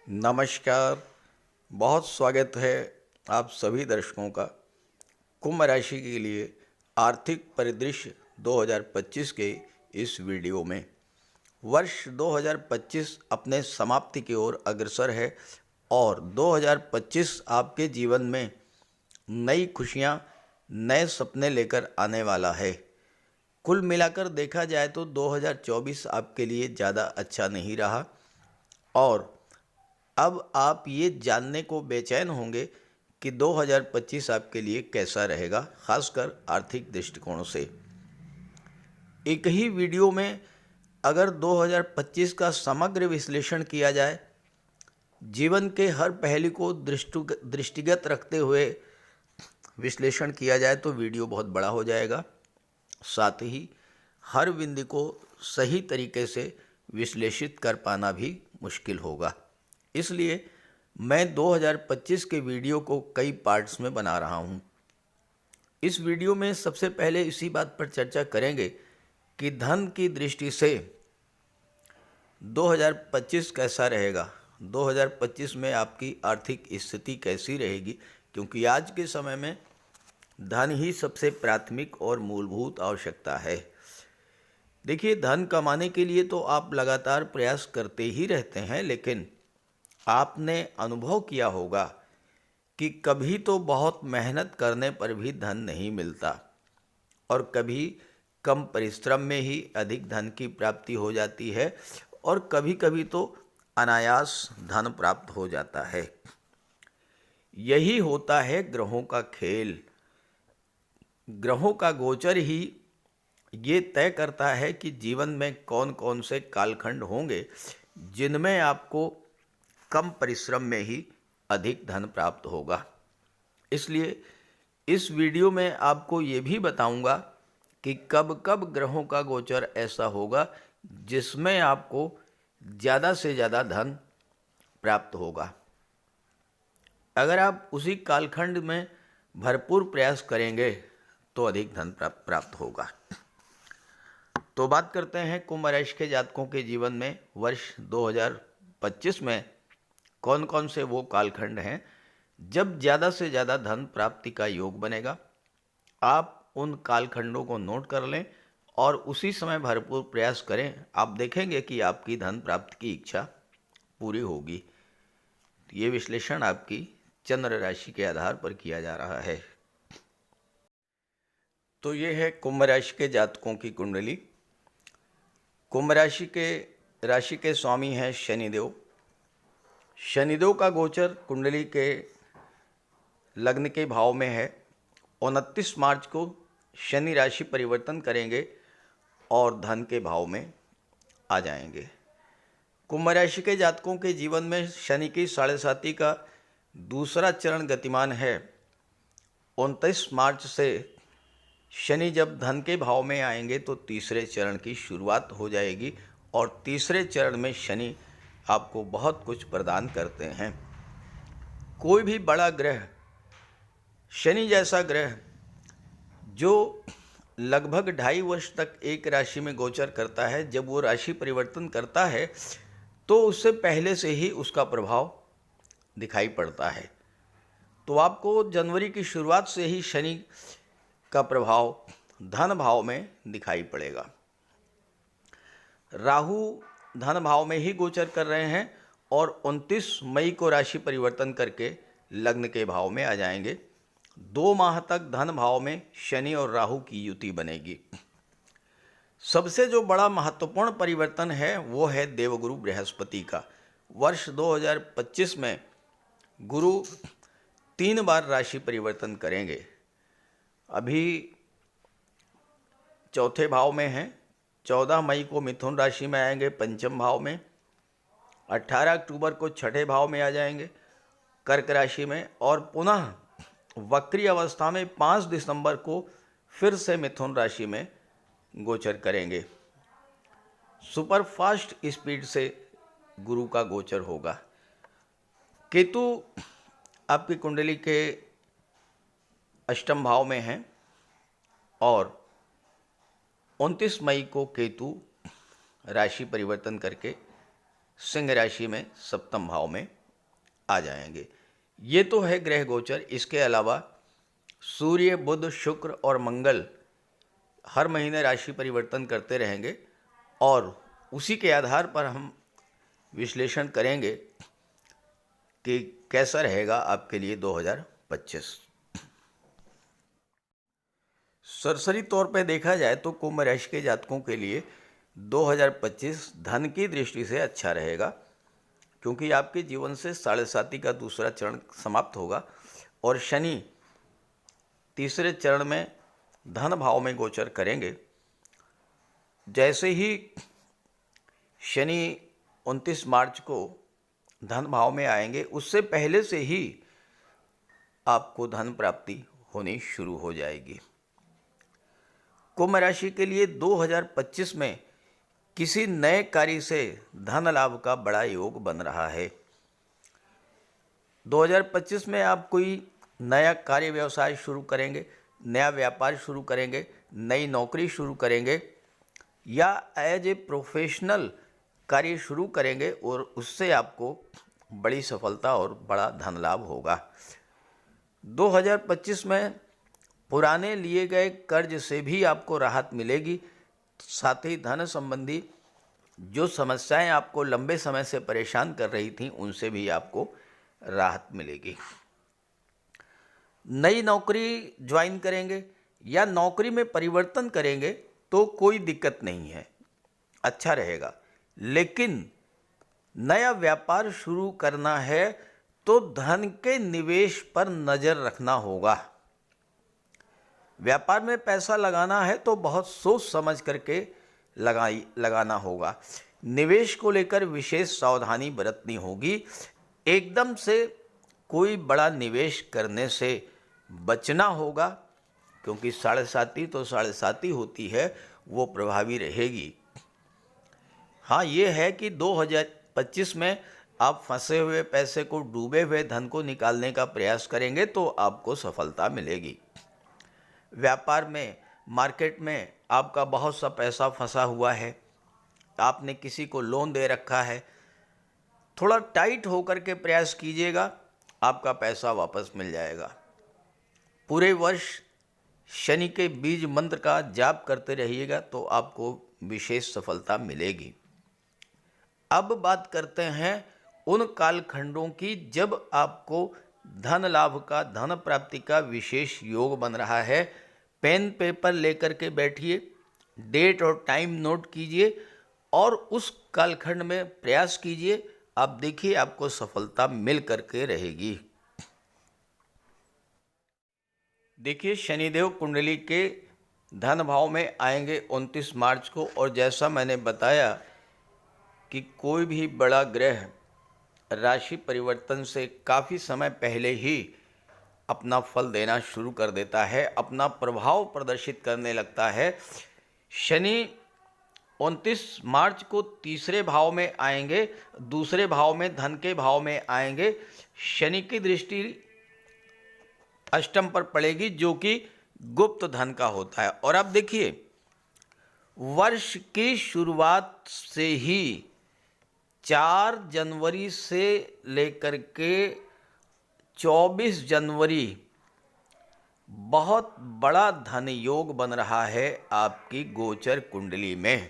नमस्कार। बहुत स्वागत है आप सभी दर्शकों का कुंभ राशि के लिए आर्थिक परिदृश्य 2025 के इस वीडियो में। वर्ष 2025 अपने समाप्ति की ओर अग्रसर है और 2025 आपके जीवन में नई खुशियां, नए सपने लेकर आने वाला है। कुल मिलाकर देखा जाए तो 2024 आपके लिए ज़्यादा अच्छा नहीं रहा और अब आप ये जानने को बेचैन होंगे कि 2025 आपके लिए कैसा रहेगा, खासकर आर्थिक दृष्टिकोण से। एक ही वीडियो में अगर 2025 का समग्र विश्लेषण किया जाए, जीवन के हर पहलू को दृष्टिगत रखते हुए विश्लेषण किया जाए तो वीडियो बहुत बड़ा हो जाएगा। साथ ही हर बिंदु को सही तरीके से विश्लेषित कर पाना भी मुश्किल होगा। इसलिए मैं 2025 के वीडियो को कई पार्ट्स में बना रहा हूँ। इस वीडियो में सबसे पहले इसी बात पर चर्चा करेंगे कि धन की दृष्टि से 2025 कैसा रहेगा, 2025 में आपकी आर्थिक स्थिति कैसी रहेगी, क्योंकि आज के समय में धन ही सबसे प्राथमिक और मूलभूत आवश्यकता है। देखिए, धन कमाने के लिए तो आप लगातार प्रयास करते ही रहते हैं, लेकिन आपने अनुभव किया होगा कि कभी तो बहुत मेहनत करने पर भी धन नहीं मिलता और कभी कम परिश्रम में ही अधिक धन की प्राप्ति हो जाती है और कभी कभी तो अनायास धन प्राप्त हो जाता है। यही होता है ग्रहों का खेल। ग्रहों का गोचर ही ये तय करता है कि जीवन में कौन कौन से कालखंड होंगे जिनमें आपको कम परिश्रम में ही अधिक धन प्राप्त होगा। इसलिए इस वीडियो में आपको ये भी बताऊंगा कि कब कब ग्रहों का गोचर ऐसा होगा जिसमें आपको ज़्यादा से ज़्यादा धन प्राप्त होगा। अगर आप उसी कालखंड में भरपूर प्रयास करेंगे तो अधिक धन प्राप्त होगा। तो बात करते हैं कुंभ राशि के जातकों के जीवन में वर्ष 2025 में कौन कौन से वो कालखंड हैं जब ज़्यादा से ज़्यादा धन प्राप्ति का योग बनेगा। आप उन कालखंडों को नोट कर लें और उसी समय भरपूर प्रयास करें। आप देखेंगे कि आपकी धन प्राप्ति की इच्छा पूरी होगी। ये विश्लेषण आपकी चंद्र राशि के आधार पर किया जा रहा है। तो ये है कुंभ राशि के जातकों की कुंडली। कुंभ राशि के स्वामी हैं शनिदेव। शनिदेव का गोचर कुंडली के लग्न के भाव में है। 29 मार्च को शनि राशि परिवर्तन करेंगे और धन के भाव में आ जाएंगे। कुंभ राशि के जातकों के जीवन में शनि की 7.5 का दूसरा चरण गतिमान है। 29 मार्च से शनि जब धन के भाव में आएंगे तो तीसरे चरण की शुरुआत हो जाएगी और तीसरे चरण में शनि आपको बहुत कुछ प्रदान करते हैं। कोई भी बड़ा ग्रह, शनि जैसा ग्रह जो लगभग 2.5 वर्ष तक एक राशि में गोचर करता है, जब वो राशि परिवर्तन करता है तो उससे पहले से ही उसका प्रभाव दिखाई पड़ता है। तो आपको जनवरी की शुरुआत से ही शनि का प्रभाव धन भाव में दिखाई पड़ेगा। राहु धन भाव में ही गोचर कर रहे हैं और 29 मई को राशि परिवर्तन करके लग्न के भाव में आ जाएंगे। 2 माह तक धन भाव में शनि और राहु की युति बनेगी। सबसे जो बड़ा महत्वपूर्ण परिवर्तन है वो है देवगुरु बृहस्पति का। वर्ष 2025 में गुरु 3 बार राशि परिवर्तन करेंगे। अभी चौथे भाव में हैं। 14 मई को मिथुन राशि में आएंगे पंचम भाव में। 18 अक्टूबर को छठे भाव में आ जाएंगे कर्क राशि में और पुनः वक्री अवस्था में 5 दिसंबर को फिर से मिथुन राशि में गोचर करेंगे। सुपर फास्ट स्पीड से गुरु का गोचर होगा। केतु आपकी कुंडली के अष्टम भाव में हैं और 29 मई को केतु राशि परिवर्तन करके सिंह राशि में सप्तम भाव में आ जाएंगे। ये तो है ग्रह गोचर। इसके अलावा सूर्य, बुध, शुक्र और मंगल हर महीने राशि परिवर्तन करते रहेंगे और उसी के आधार पर हम विश्लेषण करेंगे कि कैसा रहेगा आपके लिए 2025। सरसरी तौर पे देखा जाए तो कुंभ राशि के जातकों के लिए 2025 धन की दृष्टि से अच्छा रहेगा, क्योंकि आपके जीवन से साढ़े साती का दूसरा चरण समाप्त होगा और शनि तीसरे चरण में धन भाव में गोचर करेंगे। जैसे ही शनि 29 मार्च को धन भाव में आएंगे, उससे पहले से ही आपको धन प्राप्ति होनी शुरू हो जाएगी। कुंभ राशि के लिए 2025 में किसी नए कार्य से धन लाभ का बड़ा योग बन रहा है। 2025 में आप कोई नया कार्य व्यवसाय शुरू करेंगे, नया व्यापार शुरू करेंगे, नई नौकरी शुरू करेंगे या एज ए प्रोफेशनल कार्य शुरू करेंगे और उससे आपको बड़ी सफलता और बड़ा धन लाभ होगा। 2025 में पुराने लिए गए कर्ज से भी आपको राहत मिलेगी। साथ ही धन संबंधी जो समस्याएं आपको लंबे समय से परेशान कर रही थीं, उनसे भी आपको राहत मिलेगी। नई नौकरी ज्वाइन करेंगे या नौकरी में परिवर्तन करेंगे तो कोई दिक्कत नहीं है, अच्छा रहेगा। लेकिन नया व्यापार शुरू करना है तो धन के निवेश पर नज़र रखना होगा। व्यापार में पैसा लगाना है तो बहुत सोच समझ करके लगाना होगा। निवेश को लेकर विशेष सावधानी बरतनी होगी। एकदम से कोई बड़ा निवेश करने से बचना होगा, क्योंकि साढ़े साती तो साढ़े साती होती है, वो प्रभावी रहेगी। हाँ, ये है कि 2025 में आप फंसे हुए पैसे को, डूबे हुए धन को निकालने का प्रयास करेंगे तो आपको सफलता मिलेगी। व्यापार में, मार्केट में आपका बहुत सा पैसा फंसा हुआ है, आपने किसी को लोन दे रखा है, थोड़ा टाइट होकर के प्रयास कीजिएगा, आपका पैसा वापस मिल जाएगा। पूरे वर्ष शनि के बीज मंत्र का जाप करते रहिएगा तो आपको विशेष सफलता मिलेगी। अब बात करते हैं उन कालखंडों की जब आपको धन लाभ का, धन प्राप्ति का विशेष योग बन रहा है। पेन पेपर लेकर के बैठिए, डेट और टाइम नोट कीजिए और उस कालखंड में प्रयास कीजिए। आप देखिए आपको सफलता मिल करके रहेगी। देखिए, शनिदेव कुंडली के धन भाव में आएंगे 29 मार्च को, और जैसा मैंने बताया कि कोई भी बड़ा ग्रह राशि परिवर्तन से काफ़ी समय पहले ही अपना फल देना शुरू कर देता है, अपना प्रभाव प्रदर्शित करने लगता है। शनि 29 मार्च को तीसरे भाव में आएंगे, दूसरे भाव में, धन के भाव में आएंगे। शनि की दृष्टि अष्टम पर पड़ेगी, जो कि गुप्त धन का होता है। और अब देखिए, वर्ष की शुरुआत से ही 4 जनवरी से लेकर के 24 जनवरी बहुत बड़ा धन योग बन रहा है आपकी गोचर कुंडली में।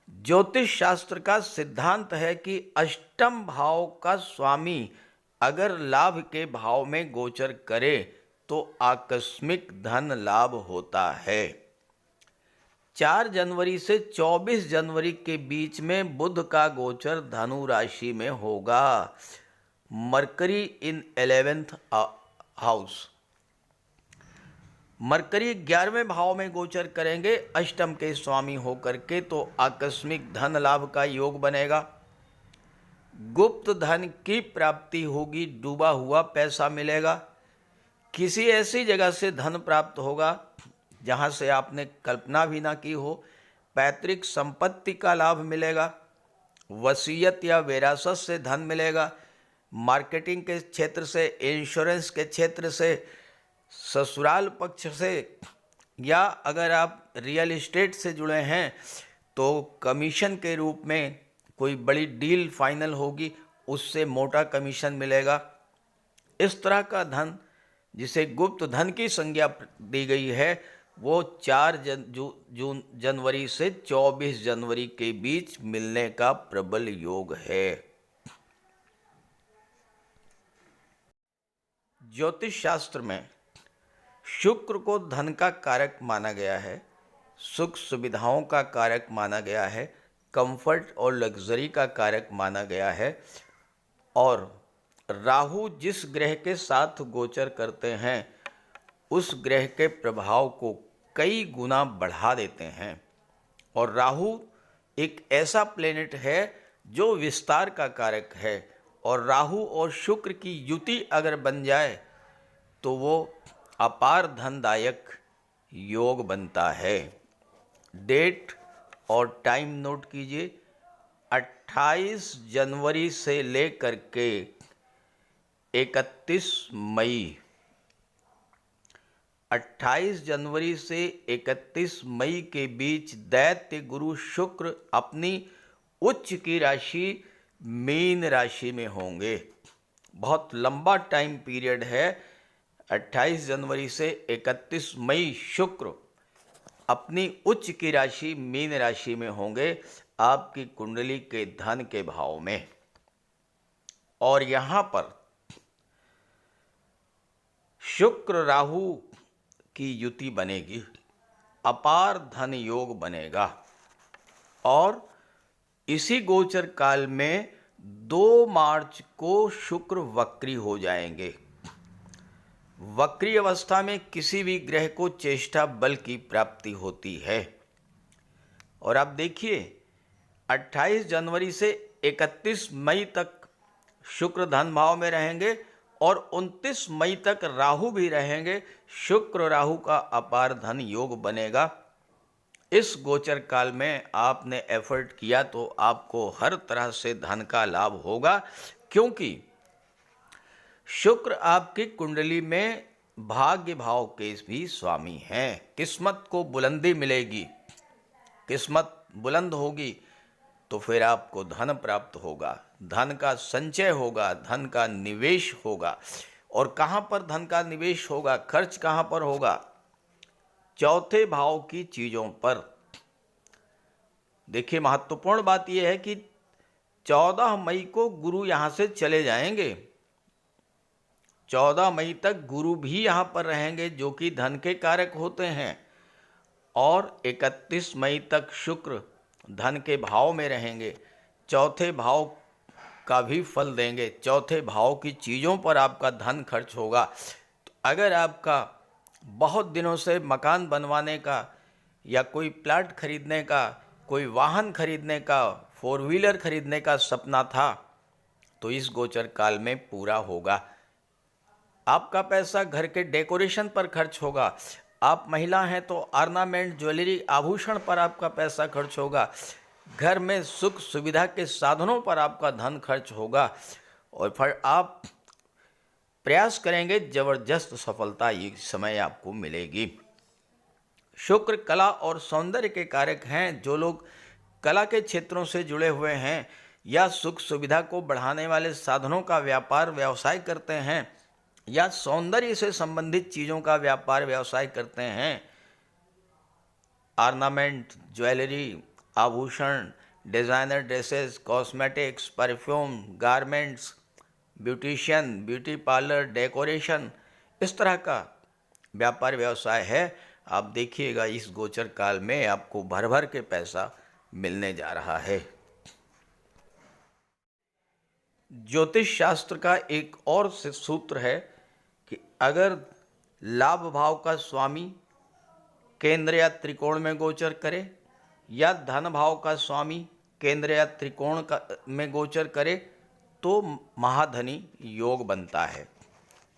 ज्योतिष शास्त्र का सिद्धांत है कि अष्टम भाव का स्वामी अगर लाभ के भाव में गोचर करे तो आकस्मिक धन लाभ होता है। 4 जनवरी से 24 जनवरी के बीच में बुध का गोचर धनु राशि में होगा। मरकरी इन 11th हाउस, मरकरी 11वें भाव में गोचर करेंगे अष्टम के स्वामी होकर के, तो आकस्मिक धन लाभ का योग बनेगा। गुप्त धन की प्राप्ति होगी, डूबा हुआ पैसा मिलेगा। किसी ऐसी जगह से धन प्राप्त होगा जहां से आपने कल्पना भी ना की हो। पैतृक संपत्ति का लाभ मिलेगा। वसीयत या विरासत से धन मिलेगा। मार्केटिंग के क्षेत्र से, इंश्योरेंस के क्षेत्र से, ससुराल पक्ष से, या अगर आप रियल एस्टेट से जुड़े हैं तो कमीशन के रूप में कोई बड़ी डील फाइनल होगी, उससे मोटा कमीशन मिलेगा। इस तरह का धन जिसे गुप्त धन की संज्ञा दी गई है वो 4 जनवरी से 24 जनवरी के बीच मिलने का प्रबल योग है। ज्योतिष शास्त्र में शुक्र को धन का कारक माना गया है, सुख सुविधाओं का कारक माना गया है, कंफर्ट और लग्जरी का कारक माना गया है। और राहु जिस ग्रह के साथ गोचर करते हैं उस ग्रह के प्रभाव को कई गुना बढ़ा देते हैं। और राहु एक ऐसा प्लेनेट है जो विस्तार का कारक है, और राहु और शुक्र की युति अगर बन जाए तो वो अपार धनदायक योग बनता है। डेट और टाइम नोट कीजिए, 28 जनवरी से लेकर के 31 मई, 28 जनवरी से 31 मई के बीच दैत्य गुरु शुक्र अपनी उच्च की राशि मीन राशि में होंगे। बहुत लंबा टाइम पीरियड है। 28 जनवरी से 31 मई शुक्र अपनी उच्च की राशि मीन राशि में होंगे आपकी कुंडली के धन के भाव में। और यहाँ पर शुक्र राहु की युति बनेगी, अपार धन योग बनेगा। और इसी गोचर काल में 2 मार्च को शुक्र वक्री हो जाएंगे। वक्री अवस्था में किसी भी ग्रह को चेष्टा बल की प्राप्ति होती है। और आप देखिए 28 जनवरी से 31 मई तक शुक्र धन भाव में रहेंगे और 29 मई तक राहु भी रहेंगे। शुक्र राहु का अपार धन योग बनेगा। इस गोचर काल में आपने एफर्ट किया तो आपको हर तरह से धन का लाभ होगा, क्योंकि शुक्र आपकी कुंडली में भाग्य भाव के भी स्वामी हैं। किस्मत को बुलंदी मिलेगी, किस्मत बुलंद होगी तो फिर आपको धन प्राप्त होगा, धन का संचय होगा, धन का निवेश होगा। और कहाँ पर धन का निवेश होगा, खर्च कहाँ पर होगा? चौथे भाव की चीज़ों पर। देखिए महत्वपूर्ण बात यह है कि 14 मई को गुरु यहाँ से चले जाएंगे। 14 मई तक गुरु भी यहाँ पर रहेंगे जो कि धन के कारक होते हैं। और 31 मई तक शुक्र धन के भाव में रहेंगे, चौथे भाव का भी फल देंगे। चौथे भाव की चीज़ों पर आपका धन खर्च होगा। तो अगर आपका बहुत दिनों से मकान बनवाने का या कोई प्लाट खरीदने का, कोई वाहन खरीदने का, 4 व्हीलर खरीदने का सपना था तो इस गोचर काल में पूरा होगा। आपका पैसा घर के डेकोरेशन पर खर्च होगा। आप महिला हैं तो ऑर्नामेंट, ज्वेलरी, आभूषण पर आपका पैसा खर्च होगा। घर में सुख सुविधा के साधनों पर आपका धन खर्च होगा और फिर आप प्रयास करेंगे, जबरदस्त सफलता ये समय आपको मिलेगी। शुक्र कला और सौंदर्य के कारक हैं। जो लोग कला के क्षेत्रों से जुड़े हुए हैं या सुख सुविधा को बढ़ाने वाले साधनों का व्यापार व्यवसाय करते हैं या सौंदर्य से संबंधित चीज़ों का व्यापार व्यवसाय करते हैं, ऑर्नामेंट, ज्वेलरी, आभूषण, designer dresses, cosmetics, perfume, garments, beautician, beauty parlour, decoration, इस तरह का व्यापार व्यवसाय है, आप देखिएगा इस गोचर काल में आपको भर भर के पैसा मिलने जा रहा है। ज्योतिष शास्त्र का एक और सूत्र है कि अगर लाभ भाव का स्वामी केंद्र या त्रिकोण में गोचर करे या धन भाव का स्वामी केंद्र या त्रिकोण में गोचर करे तो महाधनी योग बनता है।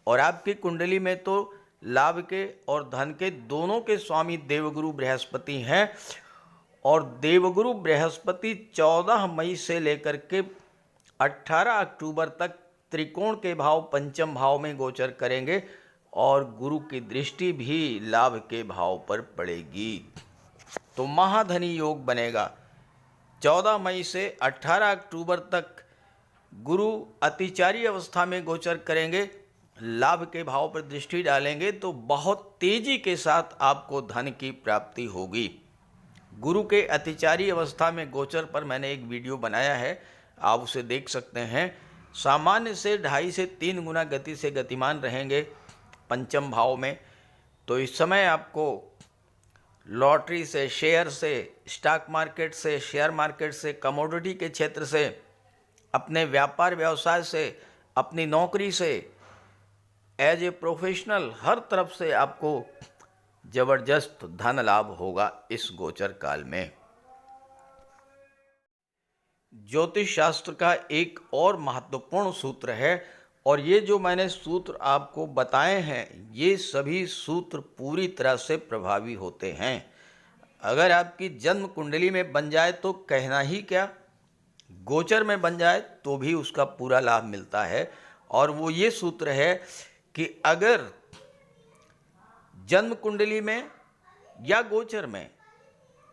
और आपकी कुंडली में तो लाभ के और धन के दोनों के स्वामी देवगुरु बृहस्पति हैं। और देवगुरु बृहस्पति 14 मई से लेकर के 18 अक्टूबर तक त्रिकोण के भाव पंचम भाव में गोचर करेंगे और गुरु की दृष्टि भी लाभ के भाव पर पड़ेगी तो महाधनी योग बनेगा। 14 मई से 18 अक्टूबर तक गुरु अतिचारी अवस्था में गोचर करेंगे, लाभ के भाव पर दृष्टि डालेंगे तो बहुत तेजी के साथ आपको धन की प्राप्ति होगी। गुरु के अतिचारी अवस्था में गोचर पर मैंने एक वीडियो बनाया है, आप उसे देख सकते हैं। सामान्य से 2.5 से 3 गुना गति से गतिमान रहेंगे पंचम भाव में। तो इस समय आपको लॉटरी से, शेयर से, स्टॉक मार्केट से, शेयर मार्केट से, कमोडिटी के क्षेत्र से, अपने व्यापार व्यवसाय से, अपनी नौकरी से, एज ए प्रोफेशनल, हर तरफ से आपको जबरदस्त धन लाभ होगा इस गोचर काल में। ज्योतिष शास्त्र का एक और महत्वपूर्ण सूत्र है, और ये जो मैंने सूत्र आपको बताए हैं, ये सभी सूत्र पूरी तरह से प्रभावी होते हैं। अगर आपकी जन्म कुंडली में बन जाए तो कहना ही क्या, गोचर में बन जाए तो भी उसका पूरा लाभ मिलता है। और वो ये सूत्र है कि अगर जन्म कुंडली में या गोचर में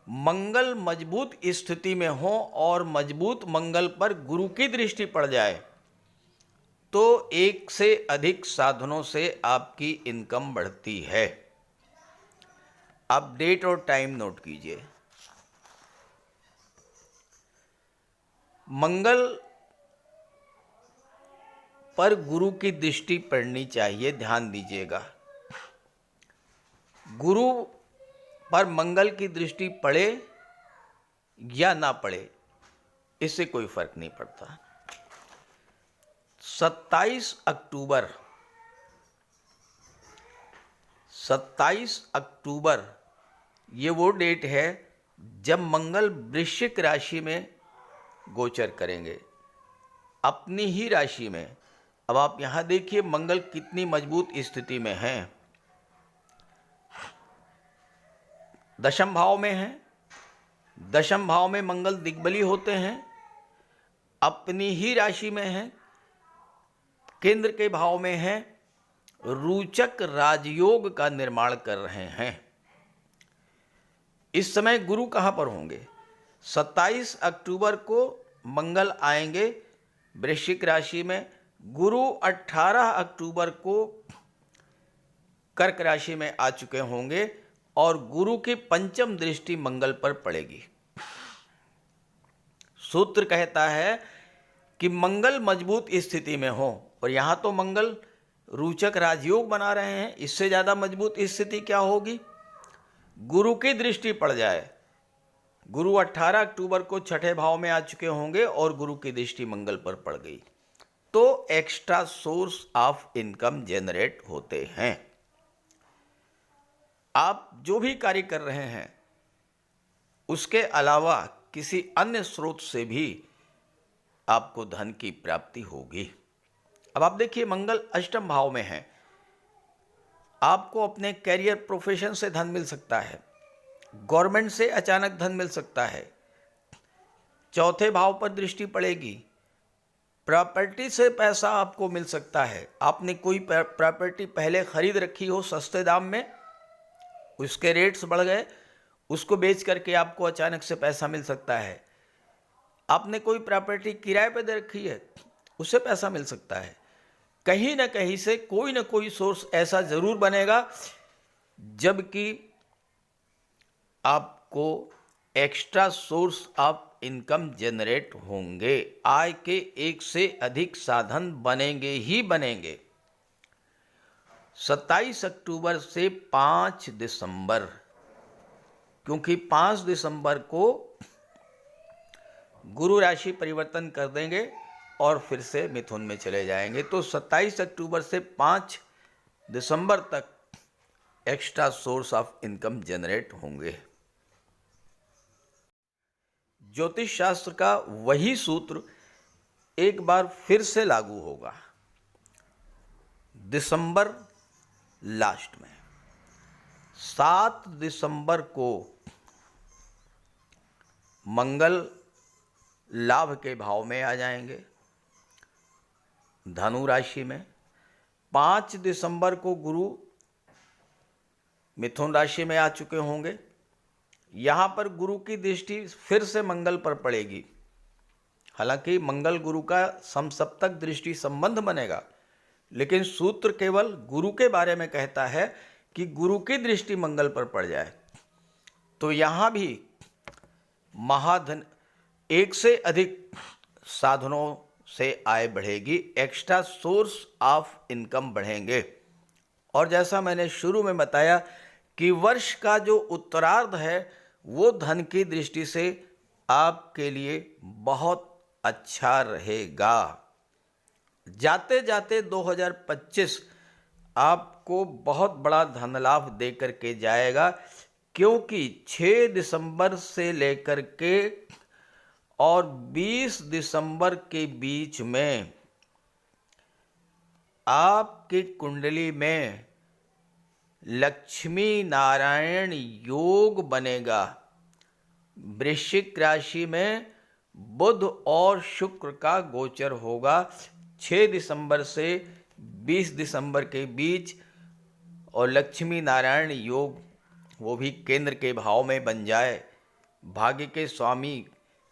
मंगल मजबूत स्थिति में हो और मजबूत मंगल पर गुरु की दृष्टि पड़ जाए तो एक से अधिक साधनों से आपकी इनकम बढ़ती है। आप डेट और टाइम नोट कीजिए। मंगल पर गुरु की दृष्टि पड़नी चाहिए, ध्यान दीजिएगा। गुरु पर मंगल की दृष्टि पड़े या ना पड़े, इससे कोई फर्क नहीं पड़ता। 27 अक्टूबर ये वो डेट है जब मंगल वृश्चिक राशि में गोचर करेंगे, अपनी ही राशि में। अब आप यहां देखिए मंगल कितनी मजबूत स्थिति में है, दशम भाव में है। दशम भाव में मंगल दिग्बली होते हैं, अपनी ही राशि में है, केंद्र के भाव में है, रोचक राजयोग का निर्माण कर रहे हैं। इस समय गुरु कहां पर होंगे? 27 अक्टूबर को मंगल आएंगे वृश्चिक राशि में। गुरु 18 अक्टूबर को कर्क राशि में आ चुके होंगे और गुरु की पंचम दृष्टि मंगल पर पड़ेगी। सूत्र कहता है कि मंगल मजबूत स्थिति में हो, और यहां तो मंगल रोचक राजयोग बना रहे हैं, इससे ज्यादा मजबूत स्थिति क्या होगी? गुरु की दृष्टि पड़ जाए। गुरु 18 अक्टूबर को छठे भाव में आ चुके होंगे और गुरु की दृष्टि मंगल पर पड़ गई तो extra source of income generate होते हैं। आप जो भी कार्य कर रहे हैं उसके अलावा किसी अन्य स्रोत से भी आपको धन की प्राप्ति होगी। अब आप देखिए मंगल अष्टम भाव में है, आपको अपने कैरियर प्रोफेशन से धन मिल सकता है, गवर्नमेंट से अचानक धन मिल सकता है। चौथे भाव पर दृष्टि पड़ेगी, प्रॉपर्टी से पैसा आपको मिल सकता है। आपने कोई प्रॉपर्टी पहले खरीद रखी हो सस्ते दाम में, उसके रेट्स बढ़ गए, उसको बेच करके आपको अचानक से पैसा मिल सकता है। आपने कोई प्रॉपर्टी किराए पे दे रखी है, उससे पैसा मिल सकता है। कहीं ना कहीं से कोई ना कोई सोर्स ऐसा जरूर बनेगा जबकि आपको extra source of income generate होंगे। आय के एक से अधिक साधन बनेंगे ही बनेंगे। 27 अक्टूबर से 5 दिसंबर, क्योंकि 5 दिसंबर को गुरु राशि परिवर्तन कर देंगे और फिर से मिथुन में चले जाएंगे, तो 27 अक्टूबर से 5 दिसंबर तक extra source of income generate होंगे। ज्योतिष शास्त्र का वही सूत्र एक बार फिर से लागू होगा दिसंबर लास्ट में। 7 दिसंबर को मंगल लाभ के भाव में आ जाएंगे धनु राशि में। 5 दिसंबर को गुरु मिथुन राशि में आ चुके होंगे। यहाँ पर गुरु की दृष्टि फिर से मंगल पर पड़ेगी। हालांकि मंगल गुरु का समसप्तक दृष्टि संबंध बनेगा, लेकिन सूत्र केवल गुरु के बारे में कहता है कि गुरु की दृष्टि मंगल पर पड़ जाए। तो यहाँ भी महाधन, एक से अधिक साधनों से आय बढ़ेगी, एक्स्ट्रा सोर्स ऑफ इनकम बढ़ेंगे। और जैसा मैंने शुरू में बताया कि वर्ष का जो उत्तरार्ध है वो धन की दृष्टि से आपके लिए बहुत अच्छा रहेगा। जाते जाते 2025 आपको बहुत बड़ा धन लाभ दे करके जाएगा, क्योंकि 6 दिसंबर से लेकर के और 20 दिसंबर के बीच में आपकी कुंडली में लक्ष्मी नारायण योग बनेगा। वृश्चिक राशि में बुध और शुक्र का गोचर होगा 6 दिसंबर से 20 दिसंबर के बीच, और लक्ष्मी नारायण योग वो भी केंद्र के भाव में बन जाए। भाग्य के स्वामी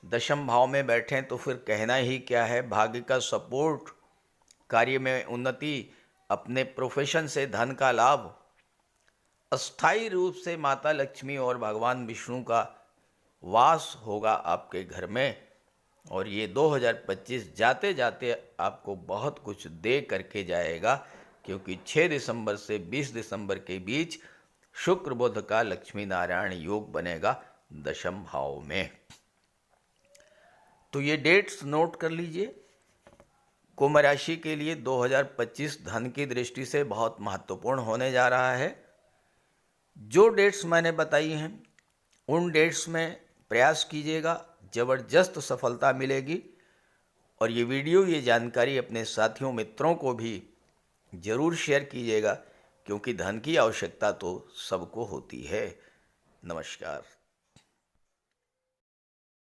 दशम भाव में बैठें तो फिर कहना ही क्या है। भाग्य का सपोर्ट, कार्य में उन्नति, अपने प्रोफेशन से धन का लाभ, अस्थायी रूप से माता लक्ष्मी और भगवान विष्णु का वास होगा आपके घर में। और ये 2025 जाते जाते आपको बहुत कुछ दे करके जाएगा, क्योंकि 6 दिसंबर से 20 दिसंबर के बीच शुक्र बुध का लक्ष्मी नारायण योग बनेगा दशम भाव में। तो ये डेट्स नोट कर लीजिए। कुंभ राशि के लिए 2025 धन की दृष्टि से बहुत महत्वपूर्ण होने जा रहा है। जो डेट्स मैंने बताई हैं उन डेट्स में प्रयास कीजिएगा, ज़बरदस्त सफलता मिलेगी। और ये वीडियो, ये जानकारी अपने साथियों मित्रों को भी ज़रूर शेयर कीजिएगा, क्योंकि धन की आवश्यकता तो सबको होती है। नमस्कार।